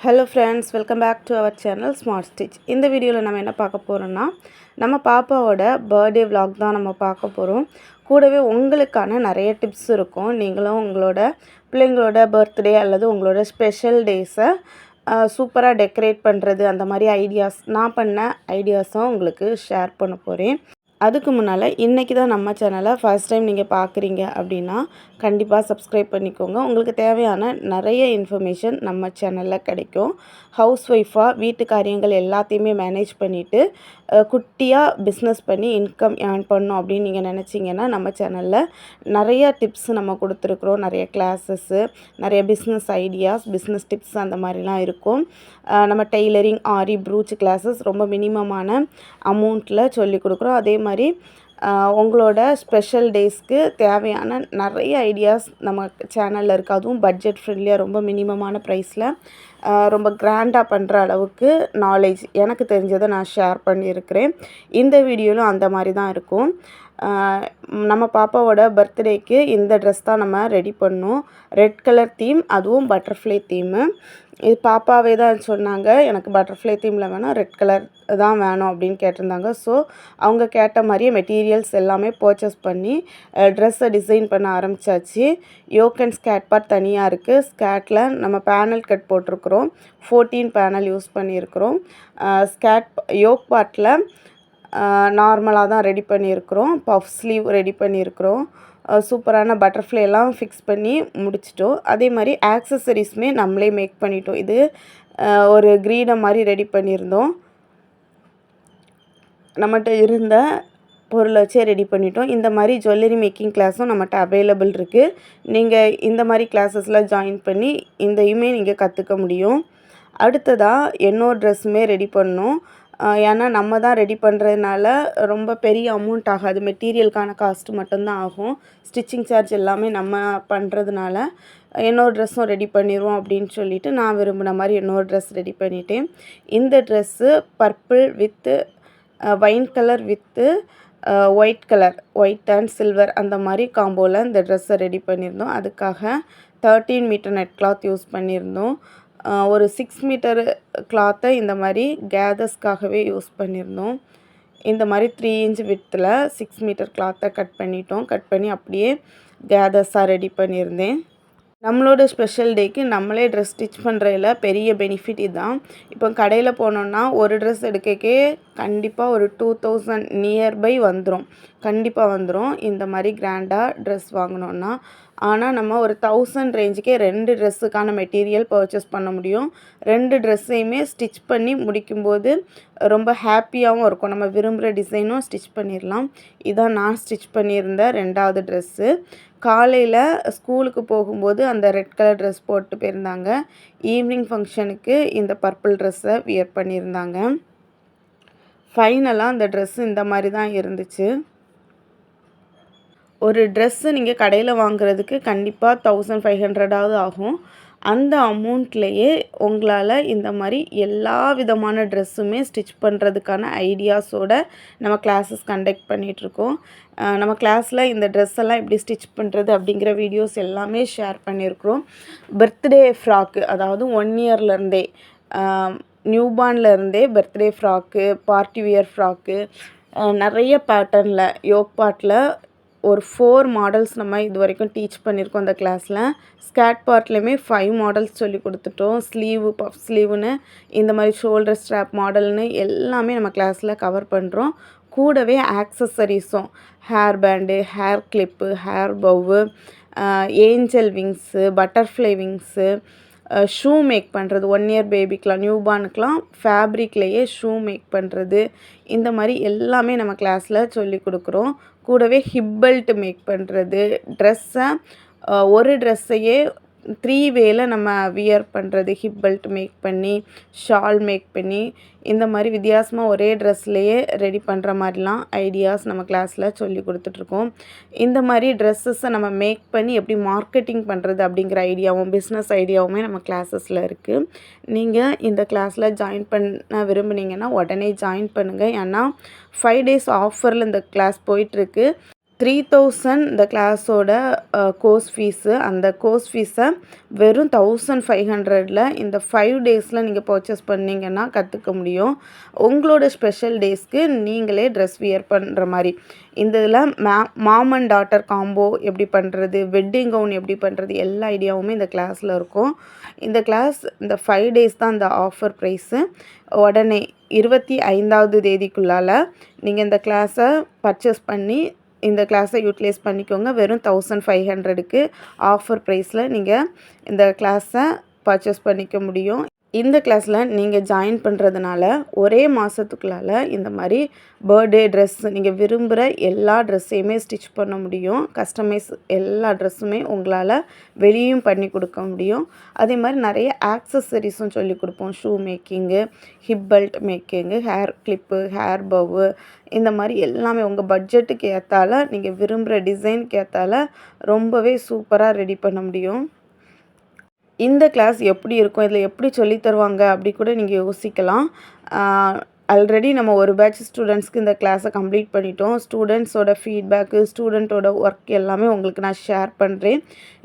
Hello friends, welcome back to our channel smart stitch. இந்த வீடியோவில் நம்ம என்ன பார்க்க போகிறோம்னா, நம்ம பாப்பாவோட பர்த்டே vlog தான் நம்ம பார்க்க போகிறோம். கூடவே உங்களுக்கான நிறைய டிப்ஸ் இருக்கும். நீங்களும் உங்களோட பிள்ளைங்களோட பர்த்டே அல்லது உங்களோட ஸ்பெஷல் டேஸை சூப்பராக டெக்கரேட் பண்ணுறது, அந்த மாதிரி ஐடியாஸ், நான் பண்ண ஐடியாஸும் உங்களுக்கு ஷேர் பண்ண போகிறேன். அதுக்கு முன்னால் இன்றைக்கி தான் நம்ம சேனலை ஃபர்ஸ்ட் டைம் நீங்கள் பார்க்குறீங்க அப்படின்னா கண்டிப்பாக சப்ஸ்கிரைப் பண்ணிக்கோங்க. உங்களுக்கு தேவையான நிறைய இன்ஃபர்மேஷன் நம்ம சேனலில் கிடைக்கும். ஹவுஸ் ஒய்ஃபாக வீட்டு காரியங்கள் எல்லாத்தையுமே மேனேஜ் பண்ணிவிட்டு குட்டியாக பிஸ்னஸ் பண்ணி இன்கம் ஏர்ன் பண்ணணும் அப்படின்னு நீங்கள் நினச்சிங்கன்னா நம்ம சேனலில் நிறைய டிப்ஸ் நம்ம கொடுத்துருக்குறோம். நிறைய கிளாஸஸ்ஸு, நிறைய பிஸ்னஸ் ஐடியாஸ், பிஸ்னஸ் டிப்ஸ் அந்த மாதிரிலாம் இருக்கும். நம்ம டெய்லரிங், ஆரி, ப்ரூச் கிளாஸஸ் ரொம்ப மினிமமான அமௌண்ட்டில் சொல்லி கொடுக்குறோம். அதே மாதிரி உங்களோட ஸ்பெஷல் டேஸ்க்கு தேவையான நிறைய ஐடியாஸ் நம்ம சேனலில் இருக்குது. அதுவும் பட்ஜெட் ஃப்ரெண்ட்லியாக ரொம்ப மினிமமான ப்ரைஸில் ரொம்ப கிராண்டாக பண்ணுற அளவுக்கு நாலேஜ் எனக்கு தெரிஞ்சதை நான் ஷேர் பண்ணியிருக்கிறேன். இந்த வீடியோவிலும் அந்த மாதிரி தான் இருக்கும். நம்ம பாப்பாவோட பர்த்டேக்கு இந்த ட்ரெஸ் தான் நம்ம ரெடி பண்ணோம். ரெட் கலர் தீம், அதுவும் பட்டர்ஃப்ளை தீமு. இது பாப்பாவே தான் சொன்னாங்க, எனக்கு பட்டர்ஃப்ளை தீமில் வேணாம், ரெட் கலர் தான் வேணும் அப்படின்னு கேட்டிருந்தாங்க. ஸோ அவங்க கேட்ட மாதிரியே மெட்டீரியல்ஸ் எல்லாமே பர்ச்சேஸ் பண்ணி ட்ரெஸ்ஸை டிசைன் பண்ண ஆரம்பித்தாச்சு. யோக் அண்ட் ஸ்கேட் பார்ட் தனியாக இருக்குது. ஸ்கேட்டில் நம்ம பேனல் கட் போட்டிருக்கிறோம். 14 பேனல் யூஸ் பண்ணியிருக்கிறோம். ஸ்கேட் யோக் பார்ட்டில் நார்மலாக தான் ரெடி பண்ணியிருக்கிறோம். பஃப் ஸ்லீவ் ரெடி பண்ணியிருக்கிறோம். சூப்பரான பட்டர்ஃப்ளை எல்லாம் ஃபிக்ஸ் பண்ணி முடிச்சிட்டோம். அதே மாதிரி ஆக்சசரிஸுமே நம்மளே மேக் பண்ணிட்டோம். இது ஒரு கிரீடம் மாதிரி ரெடி பண்ணியிருந்தோம். நம்மகிட்ட இருந்த பொருளை வச்சே ரெடி பண்ணிட்டோம். இந்த மாதிரி ஜுவல்லரி மேக்கிங் கிளாஸும் நம்மகிட்ட அவைலபிள் இருக்குது. நீங்கள் இந்த மாதிரி கிளாஸஸில் ஜாயின் பண்ணி இதையுமே நீங்கள் கற்றுக்க முடியும். அடுத்ததாக இன்னொரு ட்ரெஸ்ஸுமே ரெடி பண்ணோம். ஏன்னா நம்ம தான் ரெடி பண்ணுறதுனால ரொம்ப பெரிய அமௌண்ட் ஆகாது. மெட்டீரியலுக்கான காஸ்ட்டு மட்டும்தான் ஆகும். ஸ்டிச்சிங் சார்ஜ் எல்லாமே நம்ம பண்ணுறதுனால இன்னொரு ட்ரெஸ்ஸும் ரெடி பண்ணிடுவோம் அப்படின்னு சொல்லிவிட்டு நான் விரும்பின மாதிரி இன்னொரு ட்ரெஸ் ரெடி பண்ணிட்டேன். இந்த dress purple with wine colour with white colour, white and silver அந்த மாதிரி காம்போவில் இந்த ட்ரெஸ்ஸை ரெடி பண்ணியிருந்தோம். அதுக்காக 13 மீட்டர் நெட் கிளாத் யூஸ் பண்ணியிருந்தோம். ஒரு 6 மீட்டர் கிளாத்தை இந்த மாதிரி கேதர்ஸ்க்காகவே யூஸ் பண்ணியிருந்தோம். இந்த மாதிரி 3 இன்ச் வித்தில் 6 மீட்டர் கிளாத்தை கட் பண்ணிட்டோம். கட் பண்ணி அப்படியே கேதர்ஸாக ரெடி பண்ணியிருந்தேன். நம்மளோட ஸ்பெஷல் டேக்கு நம்மளே ட்ரெஸ் ஸ்டிச் பண்ணுறதுல பெரிய பெனிஃபிட் இதுதான். இப்போ கடையில் போனோன்னா ஒரு ட்ரெஸ் எடுக்கக்கே கண்டிப்பாக ஒரு 2000 நியர்பை வந்துடும். கண்டிப்பாக வந்துடும் இந்த மாதிரி கிராண்டாக ட்ரெஸ் வாங்கினோன்னா. ஆனால் நம்ம ஒரு 1000 ரேஞ்சுக்கே 2 ட்ரெஸ்ஸுக்கான மெட்டீரியல் பர்ச்சேஸ் பண்ண முடியும். 2 ட்ரெஸ்ஸையுமே ஸ்டிச் பண்ணி முடிக்கும்போது ரொம்ப ஹாப்பியாகவும் இருக்கும். நம்ம விரும்புகிற டிசைனும் ஸ்டிச் பண்ணிடலாம். இதான் நான் ஸ்டிச் பண்ணியிருந்த 2வது ட்ரெஸ்ஸு. காலையில் ஸ்கூலுக்கு போகும்போது அந்த ரெட் கலர் ட்ரெஸ் போட்டு போயிருந்தாங்க. ஈவினிங் ஃபங்க்ஷனுக்கு இந்த பர்பிள் ட்ரெஸ்ஸை வியர் பண்ணியிருந்தாங்க. ஃபைனலாக அந்த ட்ரெஸ்ஸு இந்த மாதிரி தான் இருந்துச்சு. ஒரு ட்ரெஸ்ஸு நீங்கள் கடையில் வாங்குறதுக்கு கண்டிப்பாக 1500ஆவது ஆகும். அந்த அமௌண்ட்லேயே உங்களால் இந்த மாதிரி எல்லா விதமான ட்ரெஸ்ஸுமே ஸ்டிச் பண்ணுறதுக்கான ஐடியாஸோடு நம்ம கிளாஸஸ் கண்டக்ட் பண்ணிகிட்ருக்கோம். நம்ம கிளாஸில் இந்த ட்ரெஸ் எல்லாம் எப்படி ஸ்டிச் பண்ணுறது அப்படிங்கிற வீடியோஸ் எல்லாமே ஷேர் பண்ணியிருக்கிறோம். பர்த்டே ஃப்ராக்கு, அதாவது 1 இயர்லேருந்தே நியூபார்ன்லேருந்தே birthday frock, party wear frock, நிறைய பேட்டர்னில் யோக் பார்ட்டில் ஒரு 4 மாடல்ஸ் நம்ம இது வரைக்கும் டீச் பண்ணியிருக்கோம் அந்த கிளாஸில். ஸ்கேட் பார்ட்லேயுமே 5 மாடல்ஸ் சொல்லி கொடுத்துட்டோம். ஸ்லீவு, பஃப் ஸ்லீவுன்னு, இந்த மாதிரி ஷோல்டர் ஸ்ட்ராப் மாடல்னு எல்லாமே நம்ம கிளாஸில் கவர் பண்ணுறோம். கூடவே ஆக்சசரிஸும், hair band, hair clip, hair bow, angel wings, butterfly wings, shoe make பண்ணுறது, 1 இயர் பேபிக்கெலாம், நியூபார்னுக்கெலாம் ஃபேப்ரிக்லேயே ஷூ மேக் பண்ணுறது, இந்த மாதிரி எல்லாமே நம்ம கிளாஸில் சொல்லி கொடுக்குறோம். கூடவே ஹிப் பெல்ட் மேக் பண்ணுறது, ட்ரெஸ்ஸை ஒரு ட்ரெஸ்ஸையே 3 வேல நம்ம வியர் பண்ணுறது, ஹிப் பெல்ட் மேக் பண்ணி, ஷால் மேக் பண்ணி, இந்த மாதிரி வித்தியாசமாக ஒரே ட்ரெஸ்லேயே ரெடி பண்ணுற மாதிரிலாம் ஐடியாஸ் நம்ம கிளாஸில் சொல்லி கொடுத்துட்ருக்கோம். இந்த மாதிரி ட்ரெஸ்ஸஸை நம்ம மேக் பண்ணி எப்படி மார்க்கெட்டிங் பண்ணுறது அப்படிங்கிற ஐடியாவும் பிஸ்னஸ் ஐடியாவுமே நம்ம கிளாஸஸில் இருக்குது. நீங்கள் இந்த கிளாஸில் ஜாயின் பண்ண விரும்புனீங்கன்னா உடனே ஜாயின் பண்ணுங்கள். ஏன்னா 5 டேஸ் ஆஃபரில் இந்த கிளாஸ் போயிட்டுருக்கு. 3000 இந்த கிளாஸோட கோர்ஸ் ஃபீஸு. அந்த கோர்ஸ் ஃபீஸை வெறும் 1500ல் இந்த 5 டேஸில் நீங்கள் பர்ச்சேஸ் பண்ணிங்கன்னா கற்றுக்க முடியும். உங்களோட ஸ்பெஷல் டேஸ்க்கு நீங்களே ட்ரெஸ் வியர் பண்ணுற மாதிரி. இந்த இதில் மாம் அண்ட் டாட்டர் காம்போ எப்படி பண்ணுறது, வெட்டிங் கவுன் எப்படி பண்ணுறது, எல்லா ஐடியாவுமே இந்த கிளாஸில் இருக்கும். இந்த கிளாஸ் இந்த 5 டேஸ் தான் இந்த ஆஃபர் ப்ரைஸு. உடனே 25வது தேதிக்குள்ளால் நீங்கள் இந்த கிளாஸை பர்ச்சேஸ் பண்ணி இந்த கிளாஸை யூட்டிலைஸ் பண்ணிக்கோங்க. வெறும் 1500க்கு ஆஃபர் ப்ரைஸில் நீங்கள் இந்த கிளாஸை பர்ச்சேஸ் பண்ணிக்க முடியும். இந்த கிளாஸில் நீங்கள் ஜாயின் பண்ணுறதுனால ஒரே மாதத்துக்குள்ளால் இந்த மாதிரி பர்த்டே ட்ரெஸ் நீங்கள் விரும்புகிற எல்லா ட்ரெஸ்ஸையுமே ஸ்டிச் பண்ண முடியும். கஸ்டமைஸ் எல்லா ட்ரெஸ்ஸுமே உங்களால் வெளியும் பண்ணி கொடுக்க முடியும். அதே மாதிரி நிறைய ஆக்சசரிஸும் சொல்லி கொடுப்போம். Shoe making, hip belt making, hair clip, hair bow, இந்த மாதிரி எல்லாமே உங்கள் பட்ஜெட்டுக்கு ஏற்றால நீங்கள் விரும்புகிற டிசைனுக்கு ஏற்றால ரொம்பவே சூப்பராக ரெடி பண்ண முடியும். இந்த கிளாஸ் எப்படி இருக்கும், இதில் எப்படி சொல்லி தருவாங்க அப்படி கூட நீங்கள் யோசிக்கலாம். ஆல்ரெடி நம்ம ஒரு பேட்ச் ஸ்டூடெண்ட்ஸ்க்கு இந்த கிளாஸை கம்ப்ளீட் பண்ணிட்டோம். ஸ்டூடெண்ட்ஸோட ஃபீட்பேக்கு, ஸ்டூடெண்ட்டோட ஒர்க் எல்லாமே உங்களுக்கு நான் ஷேர் பண்ணுறேன்.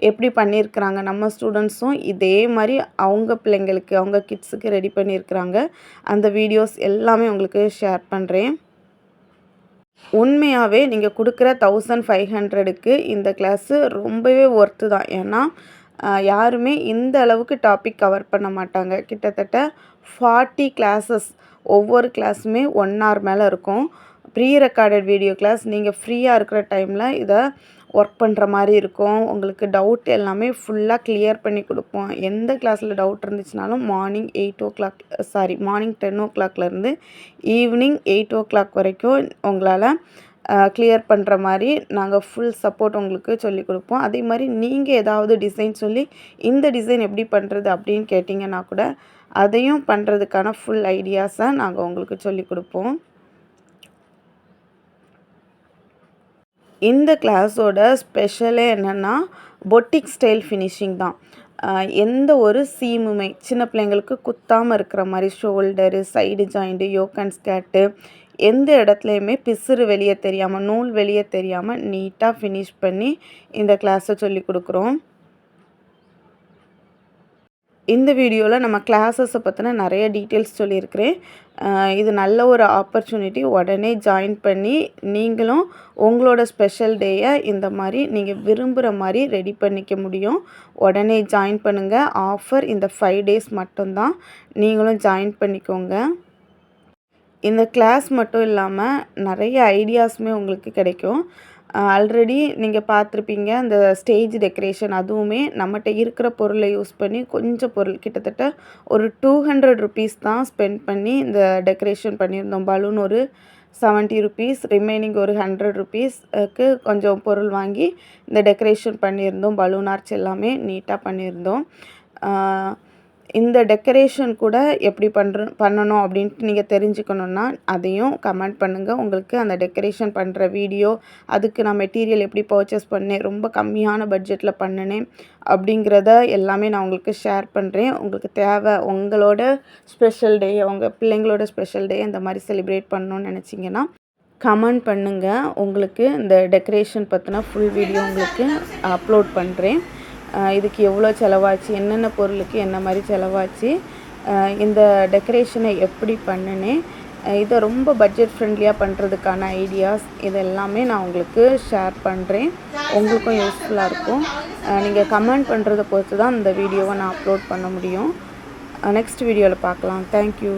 எப்படி பண்ணியிருக்கிறாங்க நம்ம ஸ்டூடெண்ட்ஸும் இதே மாதிரி அவங்க பிள்ளைங்களுக்கு, அவங்க கிட்ஸுக்கு ரெடி பண்ணியிருக்கிறாங்க. அந்த வீடியோஸ் எல்லாமே உங்களுக்கு ஷேர் பண்ணுறேன். உண்மையாகவே நீங்கள் கொடுக்குற 1500க்கு இந்த கிளாஸு ரொம்பவே ஒர்த்து தான். ஏன்னா யாருமே இந்த அளவுக்கு டாபிக் கவர் பண்ண மாட்டாங்க. கிட்டத்தட்ட 40 கிளாஸஸ், ஒவ்வொரு கிளாஸுமே 1 hour மேலே இருக்கும். Pre recorded video class. நீங்கள் ஃப்ரீயாக இருக்கிற டைமில் இதை ஒர்க் பண்ணுற மாதிரி இருக்கும். உங்களுக்கு டவுட் எல்லாமே ஃபுல்லாக கிளியர் பண்ணி கொடுப்போம். எந்த கிளாஸில் டவுட் இருந்துச்சுனாலும் மார்னிங் 10 o'clockலேருந்து ஈவினிங் 8 o'clock வரைக்கும் உங்களால் கிளியர் பண்ணுற மாதிரி நாங்கள் ஃபுல் சப்போர்ட் உங்களுக்கு சொல்லிக் கொடுப்போம். அதே மாதிரி நீங்கள் ஏதாவது டிசைன் சொல்லி இந்த டிசைன் எப்படி பண்ணுறது அப்படின்னு கேட்டிங்கன்னா கூட அதையும் பண்ணுறதுக்கான ஃபுல் ஐடியாஸை நாங்கள் உங்களுக்கு சொல்லிக் கொடுப்போம். இந்த கிளாஸோட ஸ்பெஷலே என்னென்னா பொட்டிக் ஸ்டைல் ஃபினிஷிங் தான். எந்த ஒரு சீமுமே சின்ன பிள்ளைங்களுக்கு குத்தாமல் இருக்கிற மாதிரி shoulder, side joint, yoke and skirt எந்த இடத்துலையுமே பிசுறு வெளியே தெரியாமல், நூல் வெளியே தெரியாமல் நீட்டாக ஃபினிஷ் பண்ணி இந்த கிளாஸை சொல்லி கொடுக்குறோம். இந்த வீடியோவில் நம்ம கிளாஸஸை பற்றின நிறைய டீட்டெயில்ஸ் சொல்லியிருக்கிறேன். இது நல்ல ஒரு ஆப்பர்ச்சுனிட்டி. உடனே ஜாயின் பண்ணி நீங்களும் உங்களோட ஸ்பெஷல் டேயை இந்த மாதிரி நீங்கள் விரும்புகிற மாதிரி ரெடி பண்ணிக்க முடியும். உடனே ஜாயின் பண்ணுங்கள். ஆஃபர் இந்த 5 days மட்டும்தான். நீங்களும் ஜாயின் பண்ணிக்கோங்க. இந்த கிளாஸ் மட்டும் இல்லாமல் நிறைய ஐடியாஸுமே உங்களுக்கு கிடைக்கும். ஆல்ரெடி நீங்கள் பார்த்துருப்பீங்க அந்த ஸ்டேஜ் டெக்கரேஷன். அதுவுமே நம்மகிட்ட இருக்கிற பொருளை யூஸ் பண்ணி கொஞ்சம் பொருள் கிட்டத்தட்ட ஒரு 200 rupees தான் ஸ்பெண்ட் பண்ணி இந்த டெக்கரேஷன் பண்ணியிருந்தோம். பலூன் ஒரு 70 rupees, ரிமைனிங் ஒரு 100 rupeesக்கு கொஞ்சம் பொருள் வாங்கி இந்த டெக்கரேஷன் பண்ணியிருந்தோம். பலூன் ஆர்ச் எல்லாமே நீட்டாக பண்ணியிருந்தோம். இந்த டெக்கரேஷன் கூட எப்படி பண்ணணும் அப்படின்ட்டு நீங்கள் தெரிஞ்சுக்கணுன்னா அதையும் கமெண்ட் பண்ணுங்கள். உங்களுக்கு அந்த டெக்கரேஷன் பண்ணுற வீடியோ, அதுக்கு நான் மெட்டீரியல் எப்படி பர்ச்சேஸ் பண்ணேன், ரொம்ப கம்மியான பட்ஜெட்டில் பண்ணினேன் அப்படிங்கிறத எல்லாமே நான் உங்களுக்கு ஷேர் பண்ணுறேன். உங்களுக்கு தேவை உங்களோட ஸ்பெஷல் டே, உங்கள் பிள்ளைங்களோட ஸ்பெஷல் டே இந்த மாதிரி செலிப்ரேட் பண்ணணுன்னு நினச்சிங்கன்னா கமெண்ட் பண்ணுங்கள். உங்களுக்கு இந்த டெக்கரேஷன் பற்றின ஃபுல் வீடியோ உங்களுக்கு அப்லோட் பண்ணுறேன். இதுக்கு எவ்வளோ செலவாச்சு, என்னென்ன பொருளுக்கு என்ன மாதிரி செலவாச்சு, இந்த டெக்கரேஷனை எப்படி பண்ணினேன், இதை ரொம்ப பட்ஜெட் ஃப்ரெண்ட்லியாக பண்ணுறதுக்கான ஐடியாஸ் இது எல்லாமே நான் உங்களுக்கு ஷேர் பண்ணுறேன். உங்களுக்கும் யூஸ்ஃபுல்லாக இருக்கும். நீங்கள் கமெண்ட் பண்ணுறதை பொறுத்து தான் இந்த வீடியோவை நான் அப்லோட் பண்ண முடியும். நெக்ஸ்ட் வீடியோவில் பார்க்கலாம். தேங்க்யூ.